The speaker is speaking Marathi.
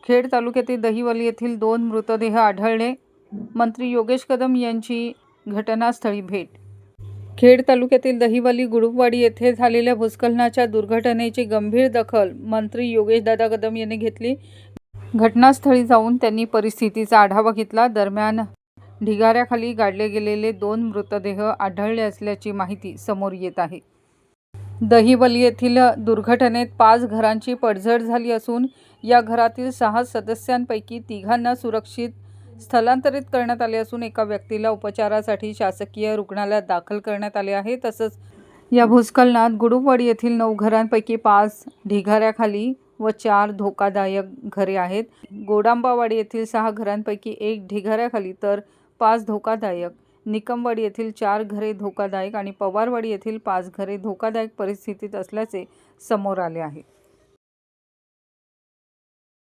खेड तालुक्यातील दहिवली येथील 2 मृतदेह आढळले. मंत्री योगेश कदम यांची घटनास्थळी भेट. खेड तालुक्यातील दहिवली गुडुपवाडी येथे झालेल्या भूस्खलनाच्या दुर्घटनेची गंभीर दखल मंत्री योगेशदादा कदम यांनी घेतली. घटनास्थळी जाऊन त्यांनी परिस्थितीचा आढावा घेतला. दरम्यान ढिगाऱ्याखाली गाडले गेलेले 2 मृतदेह आढळले असल्याची माहिती समोर येत आहे. दहिवली येथील दुर्घटनेत 5 घरांची पडझड झाली असून या घरातील 6 सदस्यांपैकी 3घांना सुरक्षित स्थलांतरित करण्यात आले असून एका व्यक्तीला उपचारासाठी शासकीय रुग्णालयात दाखल करण्यात आले आहे. तसंच या भूस्खलनात गुडुपवाडी येथील 9 घरांपैकी 5 ढिगाऱ्याखाली व 4 धोकादायक घरे आहेत. गोडांबावाडी येथील 6 घरांपैकी 1 ढिगाऱ्याखाली तर 5 धोकादायक, निकमवाडी येथील 4 घरे धोकादायक आणि पवारवाडी येथील 5 घरे धोकादायक परिस्थितीत असल्याचे समोर आले आहे.